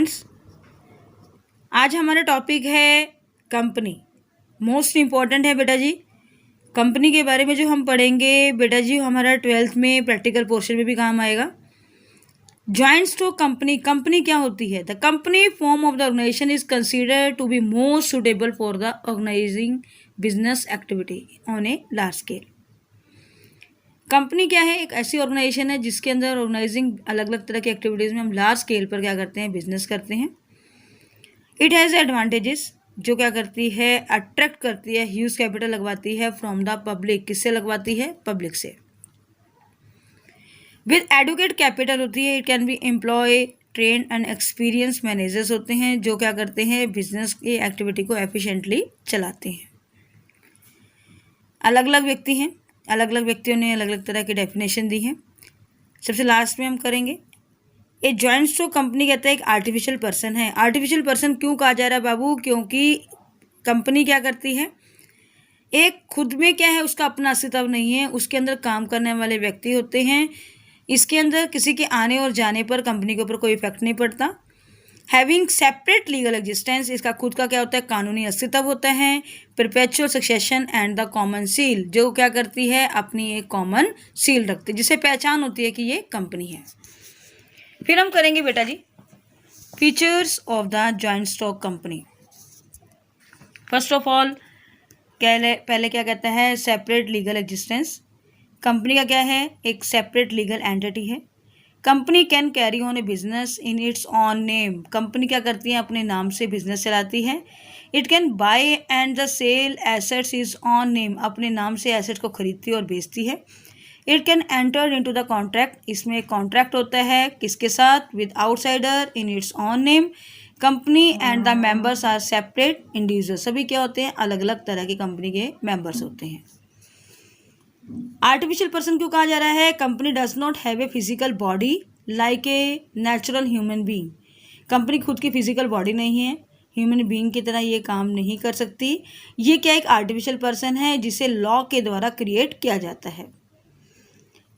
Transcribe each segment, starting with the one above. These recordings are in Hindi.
स्टूडेंट्स, आज हमारा टॉपिक है कंपनी। मोस्ट इम्पॉर्टेंट है बेटा जी। कंपनी के बारे में जो हम पढ़ेंगे बेटा जी, हमारा 12th में प्रैक्टिकल पोर्शन में भी काम आएगा। जॉइंट स्टॉक कंपनी, कंपनी क्या होती है? The company form of the organization is considered to be most suitable for the organizing business activity on a large scale. Company क्या है? एक ऐसी ऑर्गेनाइजेशन है जिसके अंदर ऑर्गेनाइजिंग अलग अलग तरह की एक्टिविटीज़ में हम लार्ज स्केल पर क्या करते हैं, बिजनेस करते हैं। इट हैज़ एडवांटेजेस, जो क्या करती है, अट्रैक्ट करती है, ह्यूज कैपिटल लगवाती है फ्रॉम द पब्लिक। किससे लगवाती है? पब्लिक से। विद एडुकेट कैपिटल होती है। It can be employ train and experience managers होते हैं जो क्या करते हैं, बिजनेस की एक्टिविटी को एफिशिएंटली चलाते हैं। अलग अलग व्यक्ति हैं, अलग अलग व्यक्तियों ने अलग अलग तरह की डेफिनेशन दी है। सबसे लास्ट में हम करेंगे ए जॉइंट स्टॉक कंपनी कहता है एक आर्टिफिशियल पर्सन है। आर्टिफिशियल पर्सन क्यों कहा जा रहा है बाबू? क्योंकि कंपनी क्या करती है, एक खुद में क्या है, उसका अपना अस्तित्व नहीं है, उसके अंदर काम करने वाले व्यक्ति होते हैं। इसके अंदर किसी के आने और जाने पर कंपनी के ऊपर कोई इफेक्ट नहीं पड़ता। हैविंग सेपरेट लीगल एग्जिस्टेंस, इसका खुद का क्या होता है, कानूनी अस्तित्व होता है। Perpetual succession and the common seal, जो क्या करती है, अपनी एक कॉमन सील रखती है जिससे पहचान होती है कि ये कंपनी है। फिर हम करेंगे बेटा जी features of the joint stock company. First of all पहले क्या कहता है, सेपरेट लीगल एग्जिस्टेंस। कंपनी का क्या है, एक सेपरेट लीगल एंटिटी है। Company can carry on a business in its own name, company क्या करती है, अपने नाम से बिजनेस चलाती है। It can buy and the sell assets is own name, अपने नाम से एसेट्स को खरीदती है और बेचती है। It can enter into the contract, इसमें एक कॉन्ट्रैक्ट होता है किसके साथ, with outsider in its own name. Company and the members are separate individual, सभी क्या होते हैं, अलग अलग तरह की कंपनी के मेंबर्स होते हैं। आर्टिफिशियल पर्सन क्यों कहा जा रहा है? Company does not have a physical body like a natural human being, company खुद की फिजिकल बॉडी नहीं है, ह्यूमन बीइंग की तरह ये काम नहीं कर सकती। ये क्या एक आर्टिफिशियल पर्सन है जिसे लॉ के द्वारा क्रिएट किया जाता है।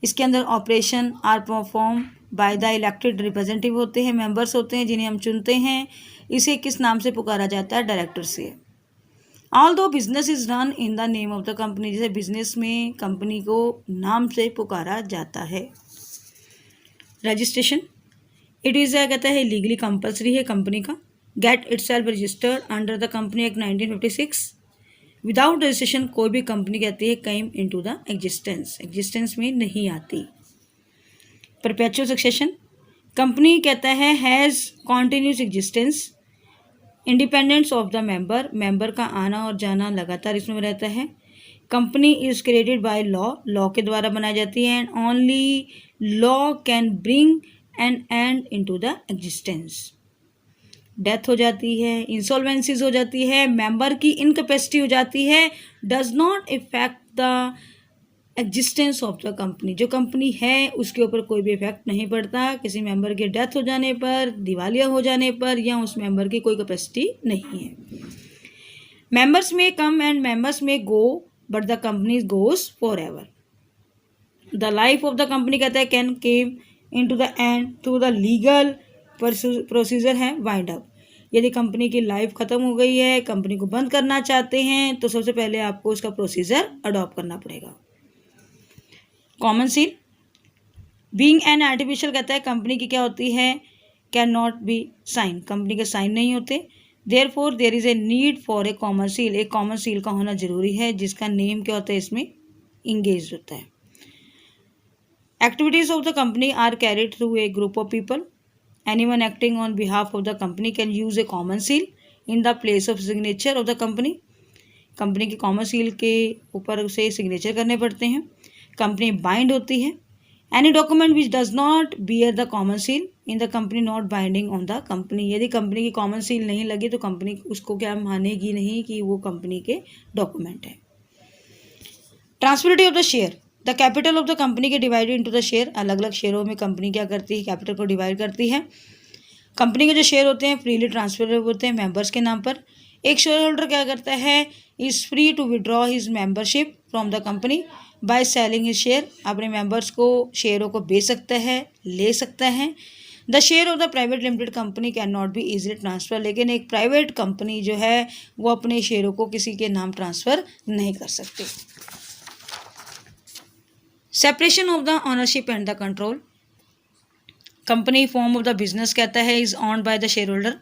इसके अंदर operation are perform by the elected representative होते हैं, मेंबर्स होते हैं जिन्हें हम चुनते हैं। इसे किस नाम से पुकारा जाता है? डायरेक्टर से। ऑल दो business is run in the name of the company, जैसे बिजनेस में कंपनी को नाम से पुकारा जाता है। रजिस्ट्रेशन, इट इज़ कहता है लीगली कंपल्सरी है कंपनी का। Get itself registered under the company act 1956। Without registration कोई भी कंपनी कहती है come into the existence, existence में नहीं आती। परपेचुअल सक्सेशन, कंपनी कहता है has continuous existence independence of the member, member का आना और जाना लगातार इसमें रहता है। Company is created by law, law के द्वारा बनाई जाती है। And only law can bring N and into the existence. Death हो जाती है, इंसॉल्वेंसीज हो जाती है, मेंबर की इनकैपेसिटी हो जाती है, does not affect the existence of the company, जो कंपनी है उसके ऊपर कोई भी इफेक्ट नहीं पड़ता। किसी मेंबर के डेथ हो जाने पर, दिवालिया हो जाने पर, या उस मेंबर की कोई कैपेसिटी नहीं है। मेंबर्स में कम एंड मेंबर्स में go but the company goes forever. The life of the company कहता है can came into the end through the legal procedure है वाइंड अप। यदि कंपनी की लाइफ ख़त्म हो गई है, कंपनी को बंद करना चाहते हैं, तो सबसे पहले आपको उसका प्रोसीजर अडॉप्ट करना पड़ेगा। Common seal, being an artificial कहता है कंपनी की क्या होती है, cannot be sign, company के साइन नहीं होते। Therefore there is a need for a common seal, एक कॉमन सील का होना जरूरी है जिसका नेम क्या होता है, इसमें इंगेज होता है। Activities of the company are carried through a group of people. Anyone acting on behalf of the company can use a common seal in the place of signature of the company, company की कॉमन सील के ऊपर उसे सिग्नेचर करने पड़ते हैं। कंपनी बाइंड होती है। Any document which does not bear the common seal in the company not binding on the company, यदि कंपनी की कॉमन सील नहीं लगी तो कंपनी उसको क्या मानेगी नहीं कि वो कंपनी के डॉक्यूमेंट है। Transferability of the share, the capital of the company के डिवाइडेड इनटू द शेयर, अलग अलग शेयरों में कंपनी क्या करती है, कैपिटल को डिवाइड करती है। कंपनी के जो शेयर होते हैं फ्रीली ट्रांसफर होते हैं मेंबर्स के नाम पर। एक शेयर होल्डर क्या करता है, is free to withdraw his membership from the company by selling his share, अपने मेंबर्स को शेयरों को बेच सकता है, ले सकता है। The share of the private limited company cannot be easily transfer, लेकिन एक प्राइवेट कंपनी जो है वो अपने शेयरों को किसी के नाम ट्रांसफ़र नहीं कर सकती। Separation of the ownership and the control, company form of the business कहता है is owned bye the share holder.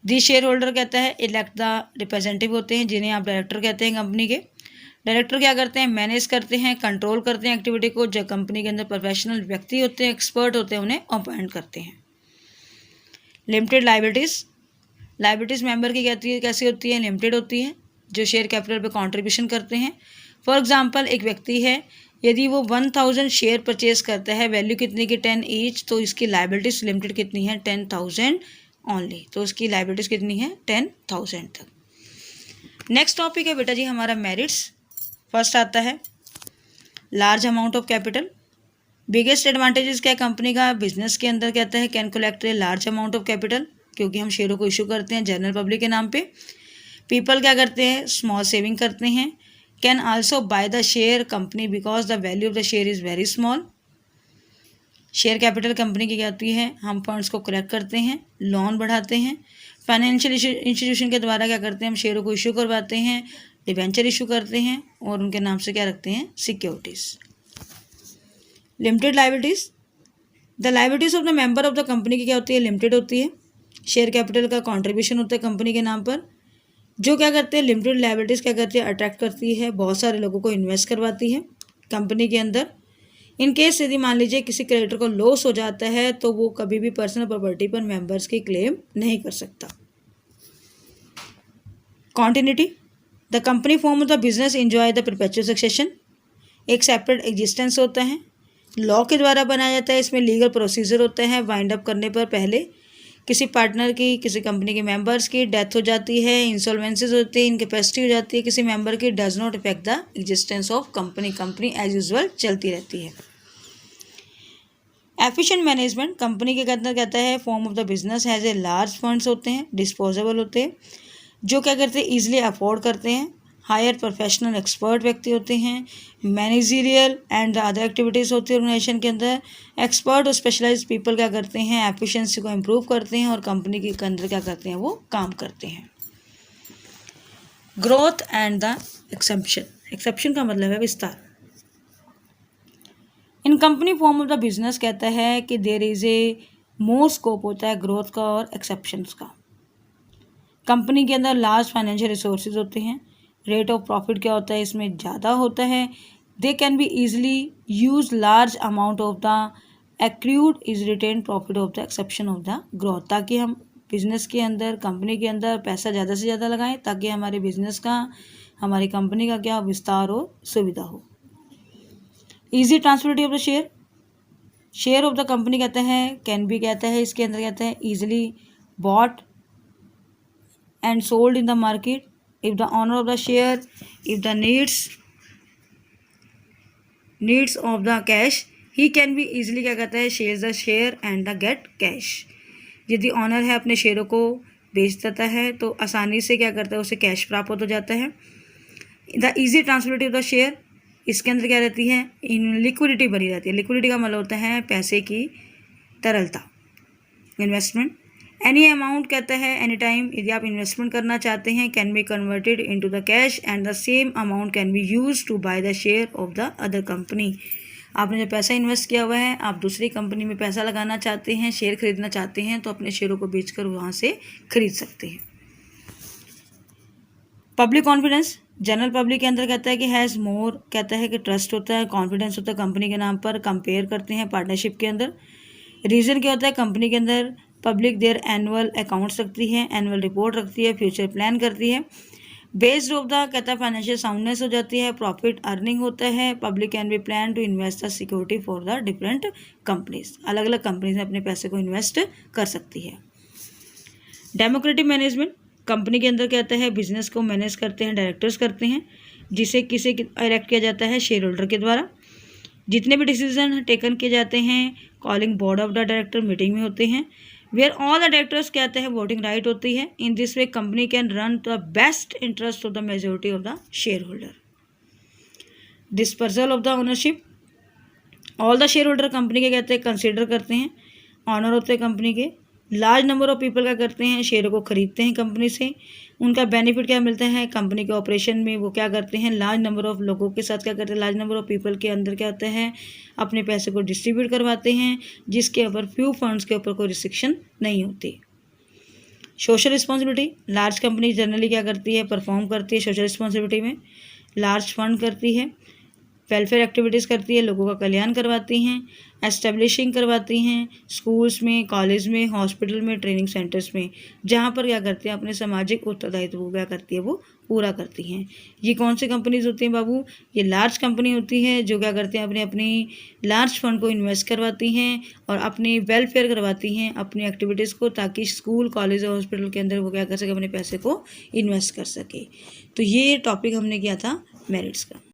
The share holder कहता है इलेक्ट द रिप्रेजेंटेटिव होते हैं जिन्हें आप डायरेक्टर कहते हैं कंपनी के। डायरेक्टर क्या करते हैं, मैनेज करते हैं, कंट्रोल करते हैं एक्टिविटी को। जो कंपनी के अंदर प्रोफेशनल व्यक्ति होते हैं, एक्सपर्ट होते हैं, उन्हें अपॉइंट करते हैं। लिमिटेड लाइबिलिटीज़ मेंबर की कहती है कैसी होती है, लिमिटेड होती है, जो शेयर कैपिटल पे कंट्रीब्यूशन करते हैं। फॉर एग्जांपल एक व्यक्ति है, यदि वो 1000 शेयर परचेज करता है, वैल्यू कितनी की 10 ईच, तो इसकी लाइबिलिटीज़ लिमिटेड कितनी है 10,000 ओनली, तो उसकी लाइबिलिटीज़ कितनी है 10,000 तक। नेक्स्ट टॉपिक है बेटा जी हमारा मेरिट्स। फर्स्ट आता है large amount of capital. Biggest advantages क्या है कंपनी का, बिजनेस के अंदर कहता है can collect a large amount of capital, क्योंकि हम शेयरों को इशू करते हैं जनरल पब्लिक के नाम पे। पीपल क्या करते हैं, स्मॉल सेविंग करते हैं। Can also by the share company because the value of the share is very small. Share capital company की क्या होती है, हम फंड्स को कलेक्ट करते हैं, लोन बढ़ाते हैं। फाइनेंशियल इंस्टीट्यूशन के द्वारा क्या करते हैं, हम शेयरों को इशू करवाते हैं, डिबेंचर इशू करते हैं और उनके नाम से क्या रखते हैं, securities. Limited liabilities, the liabilities of the member of the company की क्या होती है, लिमिटेड होती है। शेयर कैपिटल का कंट्रीब्यूशन होता है कंपनी के नाम पर। जो क्या करते हैं, लिमिटेड लाइबिलिटीज़ क्या करती है, अट्रैक्ट करती है, बहुत सारे लोगों को इन्वेस्ट करवाती है कंपनी के अंदर। इन केस यदि मान लीजिए किसी क्रेडिटर को लॉस हो जाता है तो वो कभी भी पर्सनल प्रॉपर्टी पर मेंबर्स की क्लेम नहीं कर सकता। Continuity, the company form of the business enjoy the perpetual succession. एक सेपरेट एग्जिस्टेंस होता है, लॉ के द्वारा बनाया जाता है, इसमें लीगल प्रोसीजर होता है। वाइंड अप करने पर पहले किसी पार्टनर की, किसी कंपनी के मेंबर्स की डेथ हो जाती है, इंसॉल्वेंसीज होती है, इनकैपेसिटी हो जाती है किसी मेंबर की, does not affect the existence of company as usual चलती रहती है। एफिशिएंट मैनेजमेंट, कंपनी के अंदर कहता है form of the business has a large funds होते हैं, डिस्पोजेबल होते हैं, जो क्या करते हैं, ईजिली अफोर्ड करते हैं। हायर प्रोफेशनल एक्सपर्ट व्यक्ति होते हैं। मैनेजरियल एंड अदर एक्टिविटीज़ होती है ऑर्गेनाइजेशन के अंदर। एक्सपर्ट और स्पेशलाइज्ड पीपल क्या करते हैं, एफिशिएंसी को इम्प्रूव करते हैं और कंपनी के अंदर क्या करते हैं, वो काम करते हैं। Growth and the exception, exception का मतलब है विस्तार। In company form of the business कहता है कि there is a more scope होता है ग्रोथ का और एक्सेप्शंस का। कंपनी के अंदर लार्ज फाइनेंशियल रिसोर्सेज होते हैं। रेट ऑफ प्रॉफिट क्या होता है, इसमें ज़्यादा होता है। They can be easily use large amount of the accrued is retain profit of the exception of the growth, ताकि हम बिजनेस के अंदर, कंपनी के अंदर पैसा ज़्यादा से ज़्यादा लगाएं ताकि हमारे बिजनेस का, हमारी कंपनी का क्या विस्तार हो, सुविधा हो। Easy transferability of the share of the company कहता है, कैन बी कहता है, इसके अंदर कहता है easily bought and sold in the market if the owner of the share, if the needs of the cash, he can be easily क्या कहता है, shares the share and the get cash। यदि ऑनर है अपने शेयरों को बेच देता है तो आसानी से क्या करता है, उसे कैश प्राप्त हो जाता है। The easy transferability of the share, इसके अंदर क्या रहती है, इन लिक्विडिटी बनी रहती है। लिक्विडिटी का मतलब होता है पैसे की तरलता। इन्वेस्टमेंट, एनी अमाउंट कहता है, एनी टाइम यदि आप इन्वेस्टमेंट करना चाहते हैं, can be converted into the cash and the same amount can be used to buy the share of the other company. आपने जो पैसा इन्वेस्ट किया हुआ है, आप दूसरी कंपनी में पैसा लगाना चाहते हैं, शेयर खरीदना चाहते हैं, तो अपने शेयरों को बेचकर वहाँ से खरीद सकते हैं। पब्लिक कॉन्फिडेंस, जनरल पब्लिक के अंदर कहता है कि हैज़ मोर, कहता है कि ट्रस्ट होता है, कॉन्फिडेंस होता है कंपनी के नाम पर। कंपेयर करते हैं पार्टनरशिप के अंदर। रीज़न क्या होता है, कंपनी के अंदर पब्लिक देयर एनुअल अकाउंट्स रखती है, एनुअल रिपोर्ट रखती है, फ्यूचर प्लान करती है। बेस्ड ऑफ द कहता है फाइनेंशियल साउंडनेस हो जाती है, प्रॉफिट अर्निंग होता है। Public can be plan to invest the security for the different companies, अलग अलग कंपनीज में अपने पैसे को इन्वेस्ट कर सकती है। डेमोक्रेटिक मैनेजमेंट, कंपनी के अंदर कहता है बिजनेस को मैनेज करते हैं डायरेक्टर्स करते हैं, जिसे किसे इलेक्ट किया जाता है, शेयर होल्डर के द्वारा। जितने भी डिसीजन टेकन किए जाते हैं calling board of the director meeting में होते हैं, वेयर ऑल द डायरेक्टर्स कहते हैं वोटिंग राइट होती है। In this way company can run the best interest of the majority of the share holder. Dispersal of the ownership, all the share holder company के कहते हैं कंसिडर करते हैं ऑनर होते हैं कंपनी के। लार्ज नंबर ऑफ पीपल क्या करते हैं, शेयरों को खरीदते हैं कंपनी से। उनका बेनिफिट क्या मिलता है, कंपनी के ऑपरेशन में वो क्या करते हैं, लार्ज नंबर ऑफ लोगों के साथ क्या करते हैं, लार्ज नंबर ऑफ पीपल के अंदर क्या होता है, अपने पैसे को डिस्ट्रीब्यूट करवाते हैं, जिसके ऊपर फ्यू फंड्स के ऊपर कोई रिस्ट्रिक्शन नहीं होती। Social responsibility, large company generally क्या करती है, परफॉर्म करती है सोशल रिस्पॉन्सिबिलिटी में। लार्ज फंड करती है, वेलफेयर एक्टिविटीज़ करती है, लोगों का कल्याण करवाती हैं, एस्टेब्लिशिंग करवाती हैं स्कूल्स में, कॉलेज में, हॉस्पिटल में, ट्रेनिंग सेंटर्स में, जहाँ पर क्या करते हैं, अपने सामाजिक उत्तरदायित्व को क्या करती है, वो पूरा करती हैं। ये कौन सी कंपनीज होती हैं बाबू, ये लार्ज कंपनी होती है जो क्या करते हैं, अपनी लार्ज फंड को इन्वेस्ट करवाती हैं और अपनी वेलफेयर करवाती हैं अपनी एक्टिविटीज़ को, ताकि स्कूल, कॉलेज और हॉस्पिटल के अंदर वो क्या कर सके, अपने पैसे को इन्वेस्ट कर सके। तो ये टॉपिक हमने किया था मेरिट्स का।